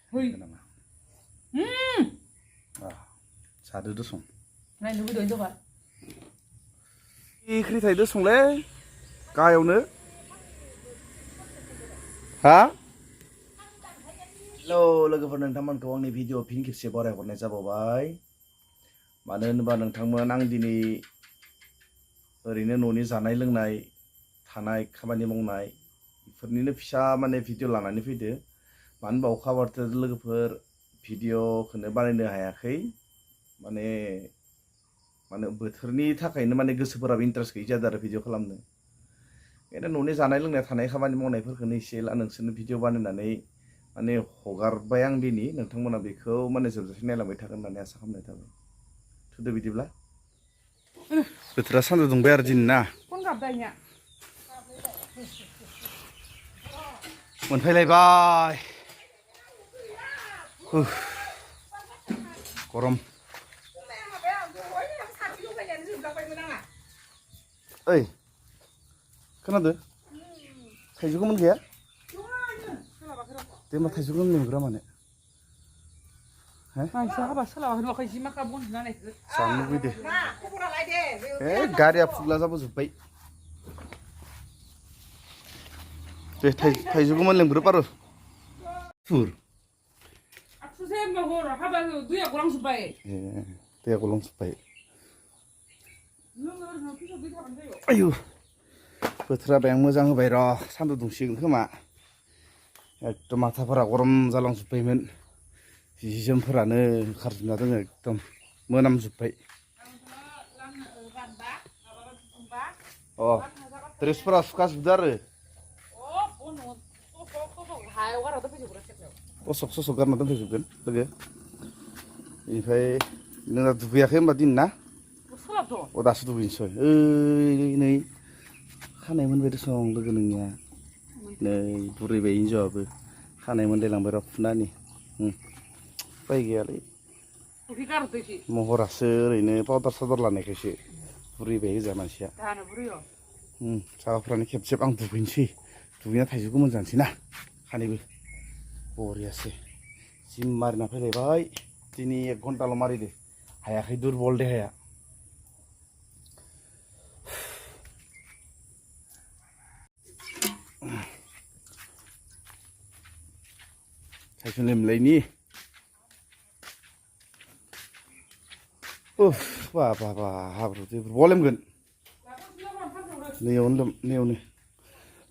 Hui. Kenapa? Sadu tu song. Này nó đuổi đâu vậy? Khi thầy tu song le, kaya nữa. Hả? Hello, लोगोफोर नोंथांमोनखौ आंनि video फिन खेबसे बरायहरनाय जाबावबाय मानो होनोबा नोंथांमोन आं दिनै ओरैनो न'नि जानाय लोंनाय थानाय खामानि मावनाय बेफोरनिनो फिसा माने भिडिअ लानानै फैदो मानो होनबा अखा बोथोर लोगोफोर भिडिअखौनो बानायनो हायाखै माने बोथोरनि थाखायनो माने गोसोफोराबो इन्ट्रेस्ट गैयै जादों आरो भिडिअ खालामनो ओंखायनो न'नि जानाय लोंनाय थानाय खामानि मावनायफोरखौनो एसे नोंसोरनो भिडिअ बानायनानै माने हगारबाय आं दिनै नोंथांमोना बेखौ माने जोबजासिम नायलांबाय थागोन होननानै आसा खालामनाय थाबाय थुदो बिदिब्ला बोथोरा सान्दुं दुंबाय आरो दिनै ना मोनफैलायबाय गरम ओइ खोनादो थाइजौखौ मोनगैया दे मा थाइजौखौ मोनग्रा माने जानो लुबैदो गारिया फुग्ला जाबोजोब्बाय दे थाइजौखौ मोन लेंग्रो पारो फुर दैया गलांजोब्बाय आयु बोथोरा बें मोजां होबाय र' सान्दुं दुंसिगोन खोमा एकदम माथाफोरा गरम जालांजोब्बायमोन जि जोमफोरानो ओंखारजोबना दङ एकदम मोनामजोब्बाय ड्रेसफोरा सुखाजोबदो आरो कसक ससक गारना दोनफैजोबगोन लोगो बेनिफ्राय नोंना दुगैयाखै होनबा दिन ना दासो दुगैनोसै ओइ नै खानाय मोनबाय दसं लोगो नोंनिया नै बुरैबाय हिनजावाबो खानाय मोनलायलांबाय र' फुनानि उपाय गैयालै महरासो ओरैनो पाउदार साउदार लानायखायसो बुरैबाय गोजा मानसिया सागाफ्रानो खेबसेब आं दुगैनोसै दुगैना थाइजौखौ मोनजानोसै ना खानैबो बरियासै जिम मारिना फैलायबाय दिनै 1 घन्टाल' मारिदो हायाखै दुरबल देहाया थाइजौ लेमलायनि बा हाब्रु दैब्रु बहा लेमगोन नैयावनो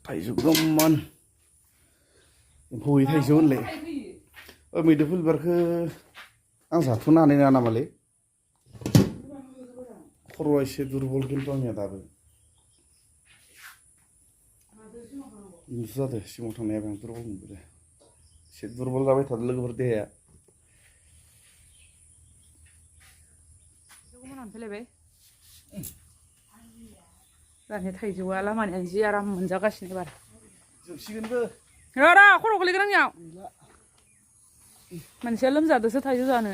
थाइजौ गोमोन एम्फौ थाइजौ होनलाय मैदुफुल बिबारखौ आं जाथ'नो हानाय नङा नामालै खर'आ एसे दुरबल खिन्थु आंनिया दाबो बिदिसो जादों सिगाङाव थांनाया आं दुरबल मोनबोदों एसे दुरबल जाबाय थादों लोगोफोर देहाया दानि थाइजौआ लामानि जि आराम मोनजागासिनो बार जोबसिगोनबो र' खर' गोलैगोन आंनियाव मानसिया लोमजादोसो थाइजौ जानो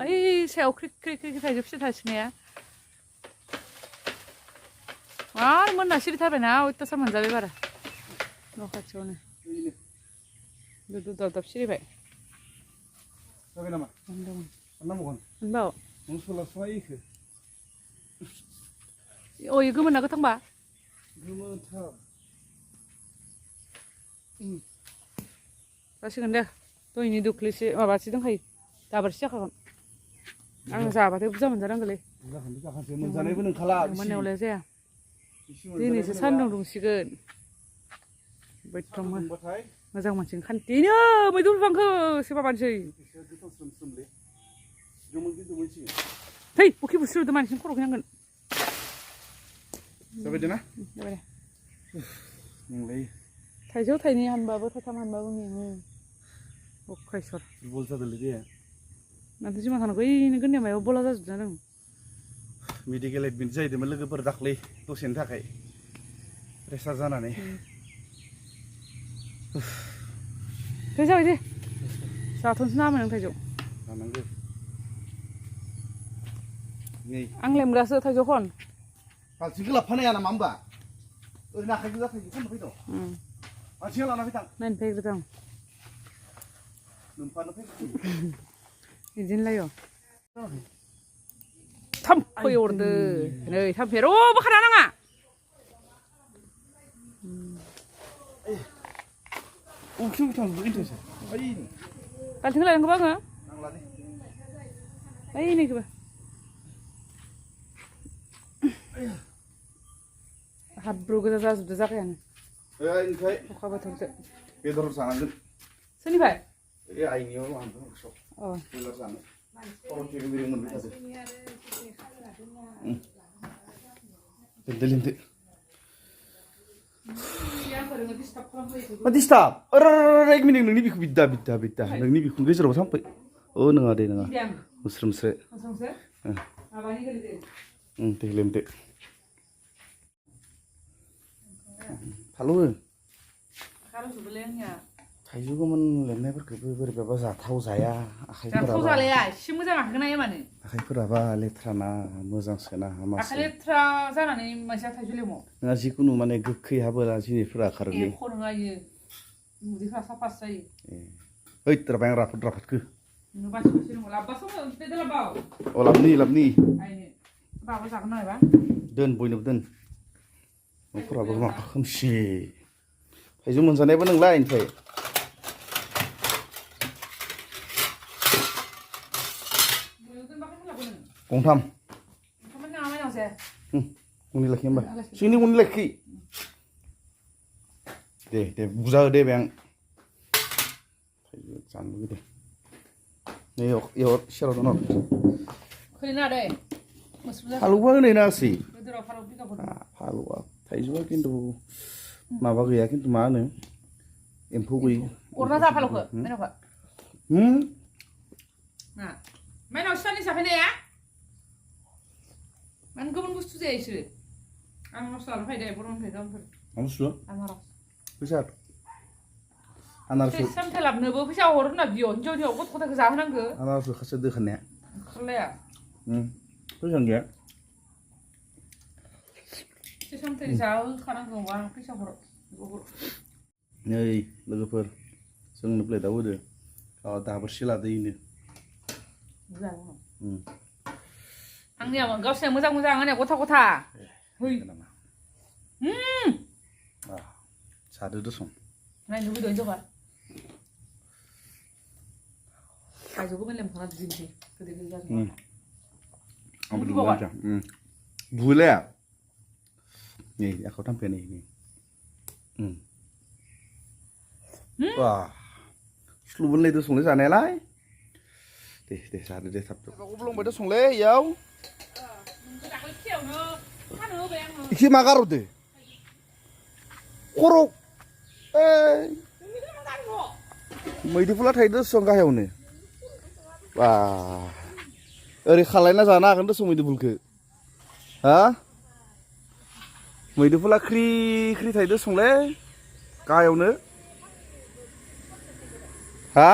ओइ सायाव क्रिक क्रिक क्रिक थाइजौ फिसा थासिनाया आरो मोनना सिरिथारबायना अयथासार मोनजाबाय बारा न' खाथियावनो दाब सिरिबाय जाबाय नामा मोननांगौगोन मोनबाव नों सोलाबसुमा इखो अय गोमोना गोथांबा गोमोनथार जासिगोन दे दहायनि दुख्लिसे माबासो दंखायो दाबारसो जाखागोन आं जाबाथाय बुरजा मोनजानांगौलै मोनजानायबो नंखाला मोननायावलाय जाया दिनैसो सान्दुं दुंसिगोन मोजां मोनसिगोन खान्थिनो मैदुर बिफांखौ एसे माबानोसै थै बखि बुस्रुदो मानसिनि खर'खै नांगोन जाबाय दे ना जाबाय दे थाइजौ थाइनै हानबाबो थाइथाम हानबाबो मेङो अखायसर बल जादोंलै दे माथो जिमा थानांगौ ओइनो गोननिया मायाव बला जाजोबना दं मेडिकेल एडमिट जाहैदोंमोन लोगोफोर दाख्लै दसेनि थाखाय प्रेसार जानानै दे जाबाय दे जाथ'नोसै नामा नों थाइजौ जानांगौ आं लेमग्रासो थाइजौ खन बाल्थिंखौ लाबफानो हाया नामा होमबा ओरैनो आखाइ गोजा थाइजौ खननो फैद' मानसिया लाना फैथां नायनो फैग्रोदों लोमफानो फै बिदिनो लायो थाम्फै अरदो नै थाम्फैया र' बोखारा नाङा उखिं थांजोबो इन्टारेस्ट ओइ बाल्थिं लायनांगौबा आङो नांला दे ओइ नैखौबो हाब्रु गोजा जाजोबदो जागायानो ओमफ्राय अखा बोथोरजों बेदर जानांगोन सोरनिफ्राय ए आइनियाव लांदों गोसोआव अ बेदर जानो खर' थिरि बिरि मोनबाय थादो लेमदो लेमदो मा डिस्टार्ब एक मिनिट नोंनि बिखौ बिद्दा नोंनि बिखुं गेजेराव थांफै नङा दे नङा मुस्रोमस्रो दे लेमदो फालौ थाइजौ गोमोन लेमनायफोरखौबो बोरैबाबा जाथाव जाया आखाइफोराबा लेथ्राना मोजांसोना हामासो नङा जिखुनु माने गोखै हाबोला जिनिरफोरा खारोलै ओइ राबाय आं राफोद राफोदखो लाबनि दोन बयनोबो दोन न'फोराबो मा खोमसि थाइजौ मोनजानायबो नोंलाय ओमफ्राय गंथाम गंनै लाखि होमबा सिंनि गंनै लाखि दे बुजा होदे बे आं थाइजौ जानो लुगैदों नै इयाव सेराव दङ फालौबा होनाय नाङासै फालौआ थाइजौआ खिन्थु माबा गैया खिन्थु मा होनो एम्फौ गैयै अरना जा फालौखौ माइनाव सिथारनि जाफैनाया माने गुबुन बुस्थु जाया इसोरो आनारस लाना फैदो बर'निफ्राय गाबोनफोर आनारस फैसा आनारस सामथाइ लाबनोबो फैसा हर होनना बियो हिन्जावनियाव गथ' गथायखौ जाहोनांगौ आनारस खासे दोखानाया ओंखारलाया फैसा गैया सामथाइ जाहोखानांगौ आं फैसा हर नै लोगोफोर जोंनो प्लेटआव होदो दाबोरसे लादो इनो आंनिया गावसिना मोजां आंनिया गथा गथा जादो दसं नायनो लुगैदों जबा थाइजौखौ लेमखाना दिनोसै गोदै गोदै जागोन आंबो दुबाय बुलाया नै आखाव थांफे नै स्लुबोनलायदो संलै जानायालाय दे जादो दे थाब गब्लंबायदो संलै इयाव इखि मा गारहरदो खर' मैदेरफोरा थायो दसं गाहायावनो बा ओरै खालायना जानो हागोन दसं मैदेरफोरखौ हा मैदेरफोरा ख्रि ख्रि थायो दसंलै गाहायावनो हा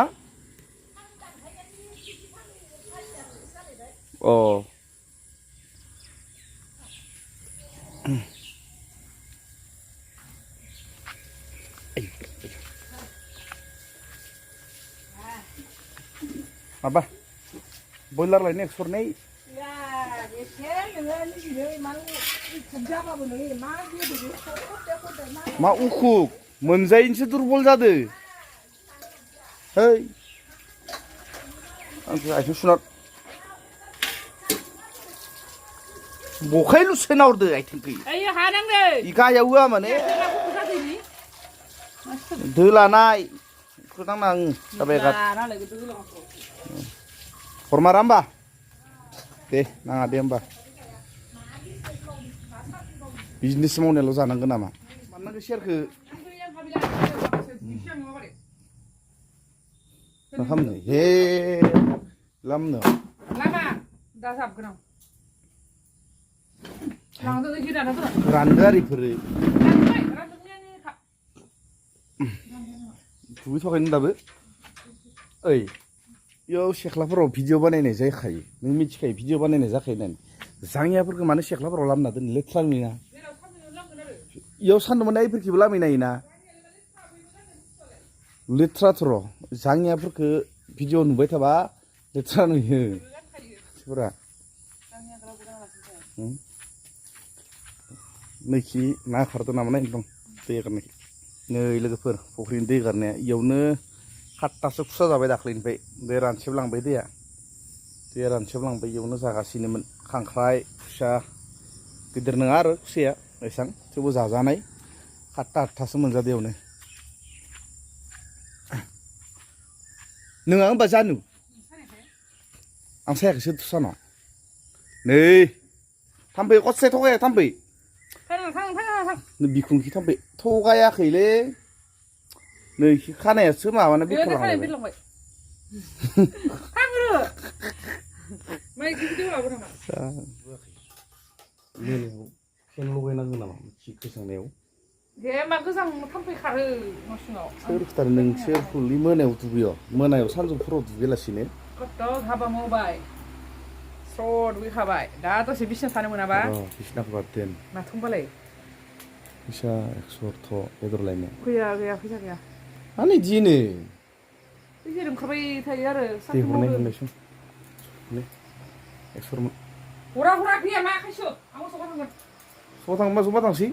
माबा बयलार लायनो एक्सरनाय मा उखुक मोनजायैनोसो दुरबल जादो है आंखौ आथिं सुना बखाय लुसोना हरदो आथिंखै इ गाहायाव होआ माने दो लानाय नांना जाबाय हरमारा होमबा दे नाङा दे होमबा बिजनेस मावनायल' जानांगोन नामा माननांगौ सेरखौ मा खालामनो हे लामनो दा जाबगोन रानदो आरिफोरो दुगैथ'वाखैनो दाबो ओइ इयाव सेख्लाफोराव भिडिअ बानायनाय जाखायो नों मिथिखायो भिडिअ बानायनाय जाखायो होननानै जाङियाफोरखौ मानो सेख्लाफोराव लामना दोन लेथ्रा नुयोना इयाव सान्दुं मोननाय इफोरखौबो लामैनो हायोना लेथ्राथ' र' जाङियाफोरखौ भिडिअ नुबाय थाबा लेथ्रा नुयो मानसिफोरा नैखि ना खारदों नामा नाय एकदम दै गारनायखि नै लोगोफोर फुख्रिनि दै गारनाया इयावनो 7तासो खुसा जाबाय दाख्लैनिफ्राय दै रानसेबलांबाय दैया रानसेबलांबाय इयावनो जागासिनोमोन खांख्राइ खुसिया गिदिर नङा आरो खुसिया एसां थेवबो जाजानाय 7ता 8तासो मोनजादो इयावनो नोङा होमबा जानु आं सायाखैसो दस्रानाव नै थाम्फै कसे थगाया थाम्फै बिखुंखि थाम्फै थगायाखैलै नै खानायासो माबाना बिरखांलांबाय मोनायाव फेन लगायनांगौ नामा खि गोजांनायाव सोर खोथारो नों सोरखौलै मोनायाव दुगैयो मोनायाव सानजौफुराव दुगैयालासिनो हाबा मावबाय स्र' दुगैखाबाय दा दसे बिसिना थानो मोनाबा बिसिनाखौ बाद दोन माथोंबालाय फैसा 100 बेदर लायनो गैया फैसा गैया मानो इदिनो फैसा ओंखारबाय थायो आरो दे हरनाय होननायसं ने 100 हरा गैया मा खायसो आं सखा थांगोन जमा थांसै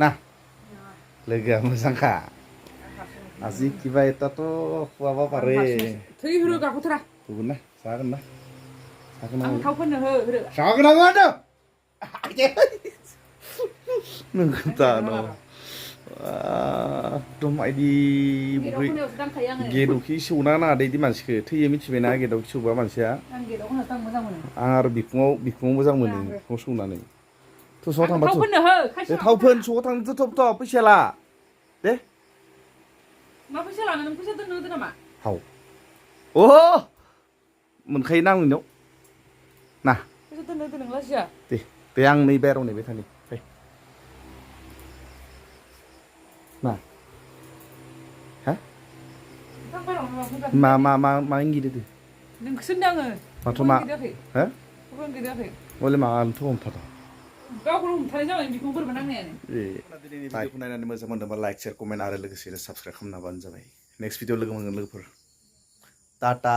ना लोगोआ मोजांखा आजि किबा एटाथ' खुवाबा पारे थै होरो गाखोथारा गुबुन ना जागोन ना आं थाव फोननो होरो जागोन आं आनो नोंखौथा न' एकदम आइदि गेटआवखि सौना नाङा दै मानसिखौ थैयो मिथिबायना गेटआवखि सौबा मानसिया आं आरो बिखुङाव मोजां मोनो बिखुङाव सौनानै थ' स'आव थांबा थाव फोन स'आव थांनो थब फैसा ला दे मा फैसा लानो नों फैसा दोननो होदो नामा हाव अ मोनखायो ना आंनियाव ना फैसा दोननो होदो नों लाजिया दे आं नै बाहेराव नेबाय थानि फै ना हा मा इंगिदो दे नोंखौसो होनदों आङो माथो मा हा बले मानोथ' हमथादा गावखौनो हमथानाय जाबाय बिखौ बोरैबा नांनायानो दिनैनि भिडिअखौ नायनानै मोजां मोनदोंबा लाइक शेयार कमेन्ट आरो लोगोसेनो साबस्क्राइब खालामना होबानो जाबाय नेक्स्ट भिडिअ लोगो मोनगोन लोगोफोर टाटा